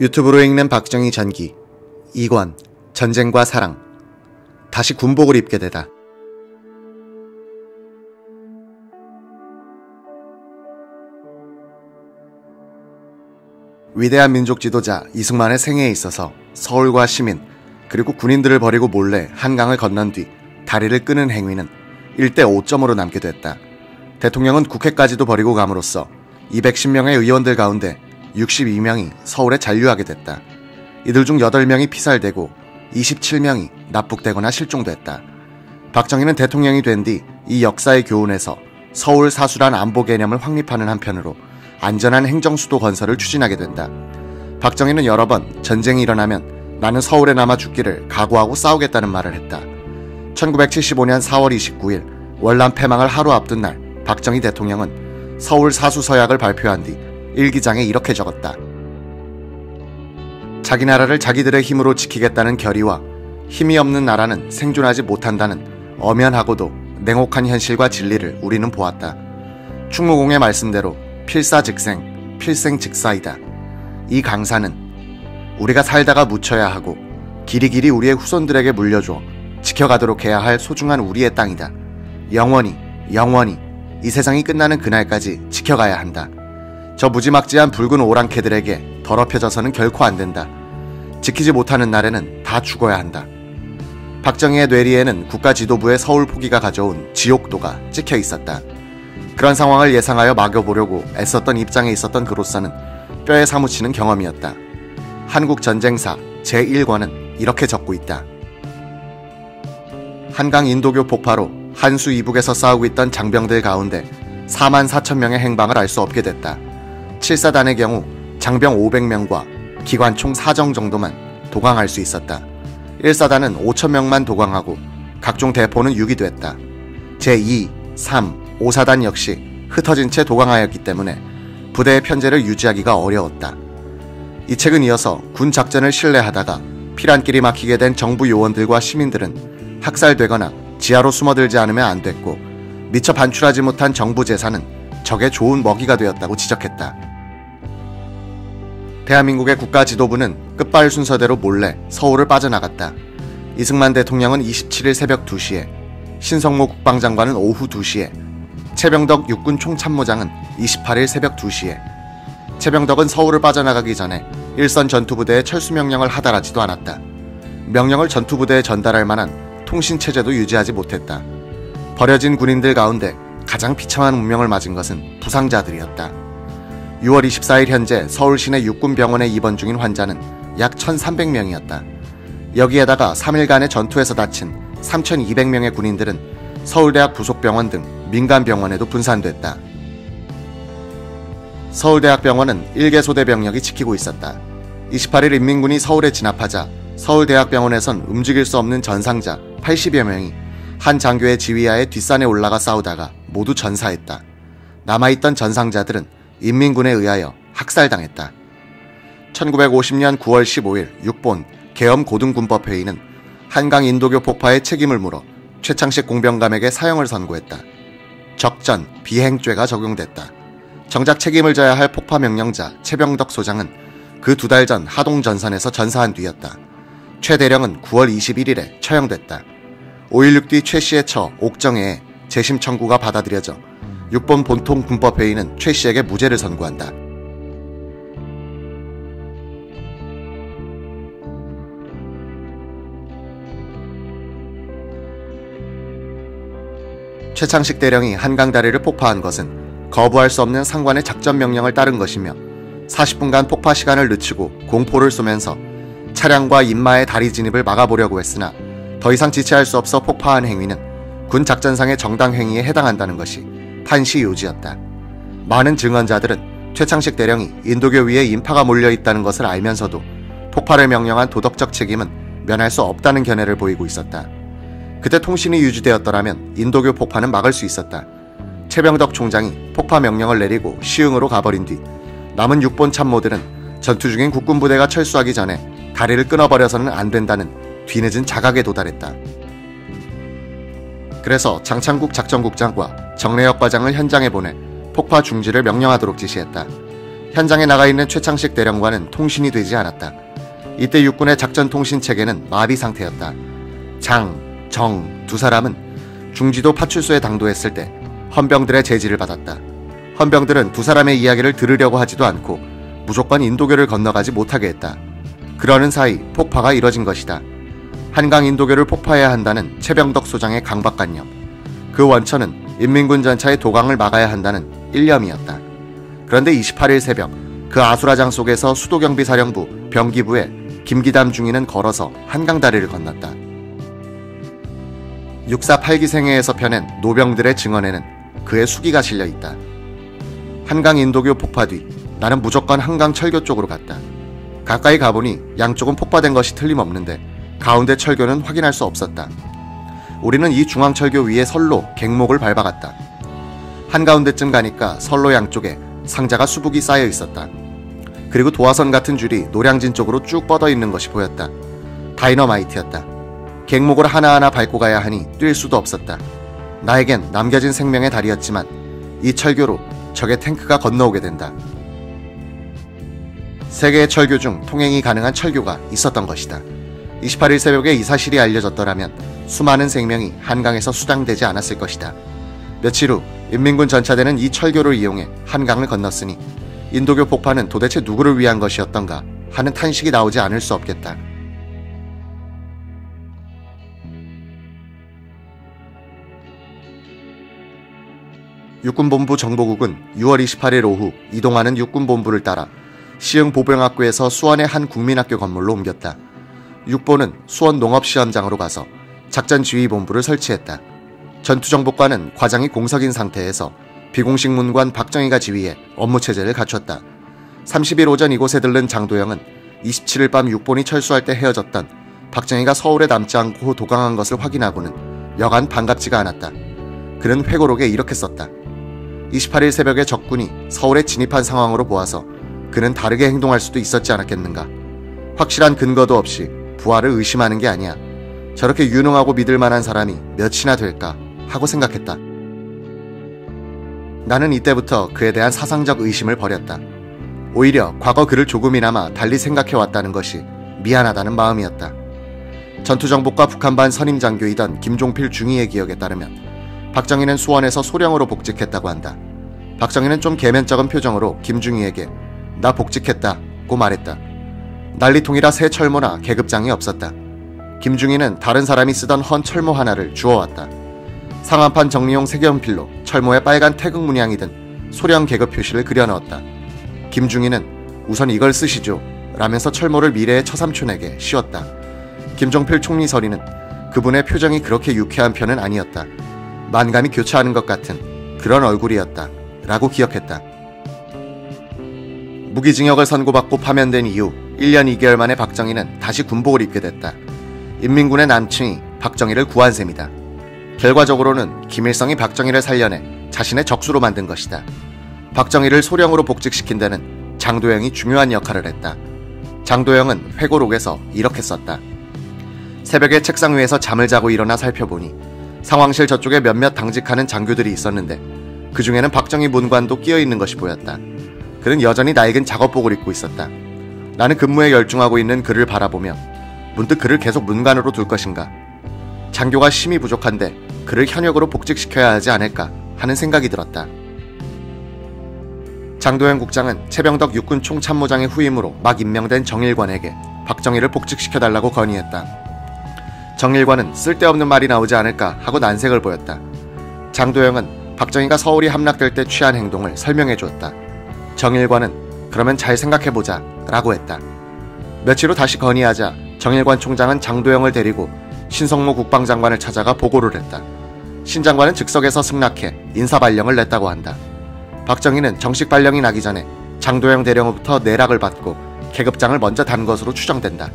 유튜브로 읽는 박정희 전기 2권 전쟁과 사랑. 다시 군복을 입게 되다. 위대한 민족 지도자 이승만의 생애에 있어서 서울과 시민 그리고 군인들을 버리고 몰래 한강을 건넌 뒤 다리를 끄는 행위는 1대 5점으로 남게 됐다. 대통령은 국회까지도 버리고 감으로써 210명의 의원들 가운데 62명이 서울에 잔류하게 됐다. 이들 중 8명이 피살되고 27명이 납북되거나 실종됐다. 박정희는 대통령이 된 뒤 이 역사의 교훈에서 서울 사수란 안보 개념을 확립하는 한편으로 안전한 행정수도 건설을 추진하게 된다. 박정희는 여러 번 전쟁이 일어나면 나는 서울에 남아 죽기를 각오하고 싸우겠다는 말을 했다. 1975년 4월 29일 월남 패망을 하루 앞둔 날 박정희 대통령은 서울 사수 서약을 발표한 뒤 일기장에 이렇게 적었다. 자기 나라를 자기들의 힘으로 지키겠다는 결의와 힘이 없는 나라는 생존하지 못한다는 엄연하고도 냉혹한 현실과 진리를 우리는 보았다. 충무공의 말씀대로 필사즉생, 필생즉사이다. 이 강사는 우리가 살다가 묻혀야 하고 길이길이 우리의 후손들에게 물려줘 지켜가도록 해야 할 소중한 우리의 땅이다. 영원히 이 세상이 끝나는 그날까지 지켜가야 한다. 저 무지막지한 붉은 오랑캐들에게 더럽혀져서는 결코 안 된다. 지키지 못하는 날에는 다 죽어야 한다. 박정희의 뇌리에는 국가지도부의 서울 포기가 가져온 지옥도가 찍혀 있었다. 그런 상황을 예상하여 막여보려고 애썼던 입장에 있었던 그로서는 뼈에 사무치는 경험이었다. 한국 전쟁사 제1권은 이렇게 적고 있다. 한강 인도교 폭파로 한수 이북에서 싸우고 있던 장병들 가운데 4만 4천 명의 행방을 알 수 없게 됐다. 7사단의 경우 장병 500명과 기관총 4정 정도만 도강할 수 있었다. 1사단은 5천 명만 도강하고 각종 대포는 유기됐다. 제2, 3, 5사단 역시 흩어진 채 도강하였기 때문에 부대의 편제를 유지하기가 어려웠다. 이 책은 이어서 군 작전을 신뢰하다가 피란길이 막히게 된 정부 요원들과 시민들은 학살되거나 지하로 숨어들지 않으면 안 됐고 미처 반출하지 못한 정부 재산은 적의 좋은 먹이가 되었다고 지적했다. 대한민국의 국가지도부는 끝발 순서대로 몰래 서울을 빠져나갔다. 이승만 대통령은 27일 새벽 2시에, 신성모 국방장관은 오후 2시에, 최병덕 육군 총참모장은 28일 새벽 2시에. 최병덕은 서울을 빠져나가기 전에 일선 전투부대에 철수명령을 하달하지도 않았다. 명령을 전투부대에 전달할 만한 통신체제도 유지하지 못했다. 버려진 군인들 가운데 가장 비참한 운명을 맞은 것은 부상자들이었다. 6월 24일 현재 서울 시내 육군병원에 입원 중인 환자는 약 1,300명이었다. 여기에다가 3일간의 전투에서 다친 3,200명의 군인들은 서울대학 부속병원 등 민간병원에도 분산됐다. 서울대학병원은 1개 소대 병력이 지키고 있었다. 28일 인민군이 서울에 진압하자 서울대학병원에선 움직일 수 없는 전상자 80여 명이 한 장교의 지휘하에 뒷산에 올라가 싸우다가 모두 전사했다. 남아있던 전상자들은 인민군에 의하여 학살당했다. 1950년 9월 15일 6본 계엄고등군법회의는 한강 인도교 폭파의 책임을 물어 최창식 공병감에게 사형을 선고했다. 적전, 비행죄가 적용됐다. 정작 책임을 져야 할 폭파 명령자 최병덕 소장은 그 2달 전 하동전선에서 전사한 뒤였다. 최 대령은 9월 21일에 처형됐다. 5.16 뒤 최 씨의 처 옥정회에 재심 청구가 받아들여져 6본 본통 군법회의는 최 씨에게 무죄를 선고한다. 최창식 대령이 한강다리를 폭파한 것은 거부할 수 없는 상관의 작전 명령을 따른 것이며 40분간 폭파 시간을 늦추고 공포를 쏘면서 차량과 인마의 다리 진입을 막아보려고 했으나 더 이상 지체할 수 없어 폭파한 행위는 군 작전상의 정당 행위에 해당한다는 것이 판시 요지였다. 많은 증언자들은 최창식 대령이 인도교 위에 인파가 몰려있다는 것을 알면서도 폭파를 명령한 도덕적 책임은 면할 수 없다는 견해를 보이고 있었다. 그때 통신이 유지되었더라면 인도교 폭파는 막을 수 있었다. 최병덕 총장이 폭파 명령을 내리고 시흥으로 가버린 뒤 남은 6본 참모들은 전투 중인 국군부대가 철수하기 전에 다리를 끊어버려서는 안 된다는 뒤늦은 자각에 도달했다. 그래서 장창국 작전국장과 정래혁 과장을 현장에 보내 폭파 중지를 명령하도록 지시했다. 현장에 나가 있는 최창식 대령과는 통신이 되지 않았다. 이때 육군의 작전통신체계는 마비 상태였다. 장, 정 두 사람은 중지도 파출소에 당도했을 때 헌병들의 제지를 받았다. 헌병들은 두 사람의 이야기를 들으려고 하지도 않고 무조건 인도교를 건너가지 못하게 했다. 그러는 사이 폭파가 이뤄진 것이다. 한강 인도교를 폭파해야 한다는 최병덕 소장의 강박관념. 그 원천은 인민군 전차의 도강을 막아야 한다는 일념이었다. 그런데 28일 새벽 그 아수라장 속에서 수도경비사령부 병기부에 김기담 중위는 걸어서 한강다리를 건넜다. 6.4 8기생회에서 펴낸 노병들의 증언에는 그의 수기가 실려있다. 한강 인도교 폭파 뒤 나는 무조건 한강 철교 쪽으로 갔다. 가까이 가보니 양쪽은 폭파된 것이 틀림없는데 가운데 철교는 확인할 수 없었다. 우리는 이 중앙철교 위에 선로, 갱목을 밟아갔다. 한가운데쯤 가니까 선로 양쪽에 상자가 수북이 쌓여 있었다. 그리고 도화선 같은 줄이 노량진 쪽으로 쭉 뻗어 있는 것이 보였다. 다이너마이트였다. 갱목을 하나하나 밟고 가야 하니 뛸 수도 없었다. 나에겐 남겨진 생명의 달이었지만 이 철교로 적의 탱크가 건너오게 된다. 세계의 철교 중 통행이 가능한 철교가 있었던 것이다. 28일 새벽에 이 사실이 알려졌더라면 수많은 생명이 한강에서 수당되지 않았을 것이다. 며칠 후 인민군 전차대는 이 철교를 이용해 한강을 건넜으니 인도교 폭파는 도대체 누구를 위한 것이었던가 하는 탄식이 나오지 않을 수 없겠다. 육군본부 정보국은 6월 28일 오후 이동하는 육군본부를 따라 시흥 보병학교에서 수원의 한 국민학교 건물로 옮겼다. 육보는 수원 농업시험장으로 가서 작전지휘본부를 설치했다. 전투정보과는 과장이 공석인 상태에서 비공식 문관 박정희가 지휘해 업무체제를 갖췄다. 30일 오전 이곳에 들른 장도영은 27일 밤 육본이 철수할 때 헤어졌던 박정희가 서울에 남지 않고 도강한 것을 확인하고는 여간 반갑지가 않았다. 그는 회고록에 이렇게 썼다. 28일 새벽에 적군이 서울에 진입한 상황으로 보아서 그는 다르게 행동할 수도 있었지 않았겠는가. 확실한 근거도 없이 부하를 의심하는 게 아니야. 저렇게 유능하고 믿을 만한 사람이 몇이나 될까 하고 생각했다. 나는 이때부터 그에 대한 사상적 의심을 버렸다. 오히려 과거 그를 조금이나마 달리 생각해왔다는 것이 미안하다는 마음이었다. 전투정보과 북한반 선임장교이던 김종필 중위의 기억에 따르면 박정희는 수원에서 소령으로 복직했다고 한다. 박정희는 좀 계면적인 표정으로 김중희에게 나 복직했다고 말했다. 난리통이라 새 철모나 계급장이 없었다. 김중희는 다른 사람이 쓰던 헌 철모 하나를 주워왔다. 상한판 정리용 색연필로 철모에 빨간 태극 문양이 든 소령 계급 표시를 그려넣었다. 김중희는 우선 이걸 쓰시죠 라면서 철모를 미래의 처삼촌에게 씌웠다. 김종필 총리설이는 그분의 표정이 그렇게 유쾌한 편은 아니었다. 만감이 교차하는 것 같은 그런 얼굴이었다 라고 기억했다. 무기징역을 선고받고 파면된 이후 1년 2개월 만에 박정희는 다시 군복을 입게 됐다. 인민군의 남친이 박정희를 구한 셈이다. 결과적으로는 김일성이 박정희를 살려내 자신의 적수로 만든 것이다. 박정희를 소령으로 복직시킨 데는 장도영이 중요한 역할을 했다. 장도영은 회고록에서 이렇게 썼다. 새벽에 책상 위에서 잠을 자고 일어나 살펴보니 상황실 저쪽에 몇몇 당직하는 장교들이 있었는데 그 중에는 박정희 문관도 끼어있는 것이 보였다. 그는 여전히 낡은 작업복을 입고 있었다. 나는 근무에 열중하고 있는 그를 바라보며 문득 그를 계속 문관으로 둘 것인가, 장교가 심이 부족한데 그를 현역으로 복직시켜야 하지 않을까 하는 생각이 들었다. 장도영 국장은 최병덕 육군 총참모장의 후임으로 막 임명된 정일관에게 박정희를 복직시켜달라고 건의했다. 정일관은 쓸데없는 말이 나오지 않을까 하고 난색을 보였다. 장도영은 박정희가 서울이 함락될 때 취한 행동을 설명해 주었다. 정일관은 그러면 잘 생각해보자 라고 했다. 며칠 후 다시 건의하자 정일관 총장은 장도영을 데리고 신성모 국방장관을 찾아가 보고를 했다. 신 장관은 즉석에서 승낙해 인사발령을 냈다고 한다. 박정희는 정식 발령이 나기 전에 장도영 대령으로부터 내락을 받고 계급장을 먼저 단 것으로 추정된다.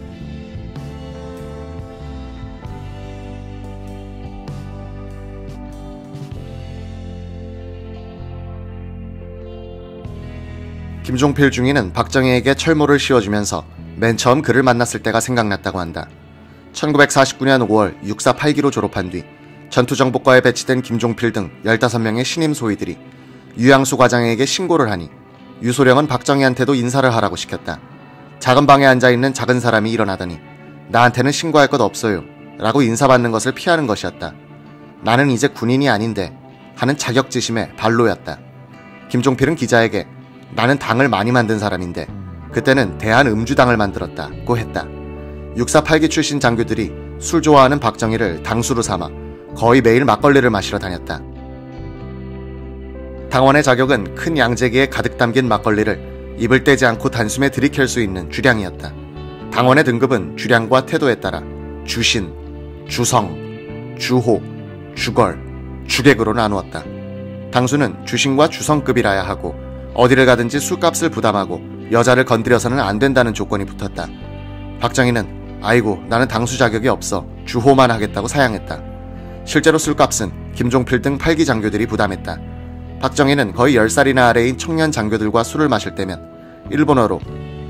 김종필 중위는 박정희에게 철모를 씌워주면서 맨 처음 그를 만났을 때가 생각났다고 한다. 1949년 5월 6.4 8기로 졸업한 뒤 전투정보과에 배치된 김종필 등 15명의 신임 소위들이 유양수 과장에게 신고를 하니 유소령은 박정희한테도 인사를 하라고 시켰다. 작은 방에 앉아있는 작은 사람이 일어나더니 나한테는 신고할 것 없어요 라고 인사받는 것을 피하는 것이었다. 나는 이제 군인이 아닌데 하는 자격지심의 발로였다. 김종필은 기자에게 나는 당을 많이 만든 사람인데 그때는 대한음주당을 만들었다고 했다. 육사 8기 출신 장교들이 술 좋아하는 박정희를 당수로 삼아 거의 매일 막걸리를 마시러 다녔다. 당원의 자격은 큰 양재기에 가득 담긴 막걸리를 입을 떼지 않고 단숨에 들이킬 수 있는 주량이었다. 당원의 등급은 주량과 태도에 따라 주신, 주성, 주호, 주걸, 주객으로 나누었다. 당수는 주신과 주성급이라야 하고 어디를 가든지 술값을 부담하고 여자를 건드려서는 안 된다는 조건이 붙었다. 박정희는 아이고 나는 당수 자격이 없어 주호만 하겠다고 사양했다. 실제로 술값은 김종필 등 8기 장교들이 부담했다. 박정희는 거의 10살이나 아래인 청년 장교들과 술을 마실 때면 일본어로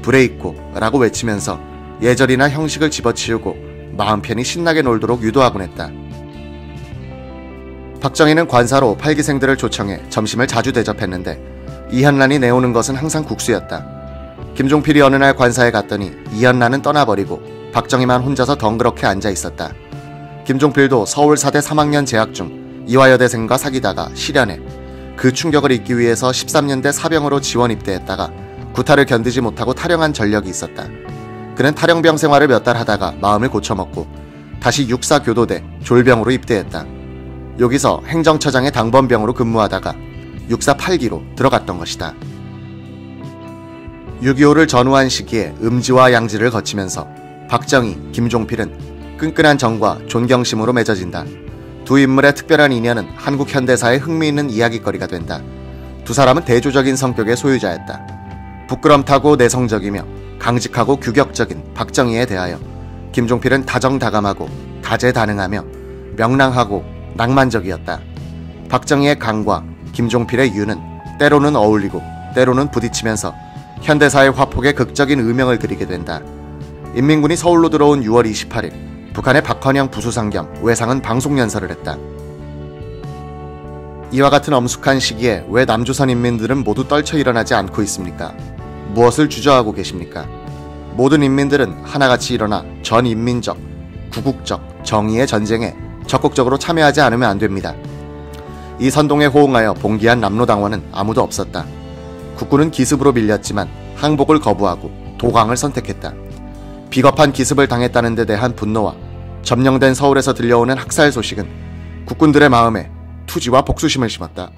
브레이코 라고 외치면서 예절이나 형식을 집어치우고 마음 편히 신나게 놀도록 유도하곤 했다. 박정희는 관사로 8기생들을 초청해 점심을 자주 대접했는데 이현란이 내오는 것은 항상 국수였다. 김종필이 어느 날 관사에 갔더니 이현란은 떠나버리고 박정희만 혼자서 덩그렇게 앉아있었다. 김종필도 서울 사대 3학년 재학 중 이화여대생과 사귀다가 실연해 그 충격을 잊기 위해서 13년대 사병으로 지원 입대했다가 구타를 견디지 못하고 탈영한 전력이 있었다. 그는 탈영병 생활을 몇 달 하다가 마음을 고쳐먹고 다시 육사 교도대 졸병으로 입대했다. 여기서 행정처장의 당번병으로 근무하다가 육사 8기로 들어갔던 것이다. 6.25를 전후한 시기에 음지와 양지를 거치면서 박정희, 김종필은 끈끈한 정과 존경심으로 맺어진다. 두 인물의 특별한 인연은 한국 현대사에 흥미있는 이야기거리가 된다. 두 사람은 대조적인 성격의 소유자였다. 부끄럼 타고 내성적이며 강직하고 규격적인 박정희에 대하여 김종필은 다정다감하고 다재다능하며 명랑하고 낭만적이었다. 박정희의 강과 김종필의 유는 때로는 어울리고 때로는 부딪히면서 현대사의 화폭에 극적인 음영을 그리게 된다. 인민군이 서울로 들어온 6월 28일 북한의 박헌영 부수상 겸 외상은 방송연설을 했다. 이와 같은 엄숙한 시기에 왜 남조선 인민들은 모두 떨쳐 일어나지 않고 있습니까? 무엇을 주저하고 계십니까? 모든 인민들은 하나같이 일어나 전인민적, 구국적, 정의의 전쟁에 적극적으로 참여하지 않으면 안 됩니다. 이 선동에 호응하여 봉기한 남로당원은 아무도 없었다. 국군은 기습으로 밀렸지만 항복을 거부하고 도강을 선택했다. 비겁한 기습을 당했다는 데 대한 분노와 점령된 서울에서 들려오는 학살 소식은 국군들의 마음에 투지와 복수심을 심었다.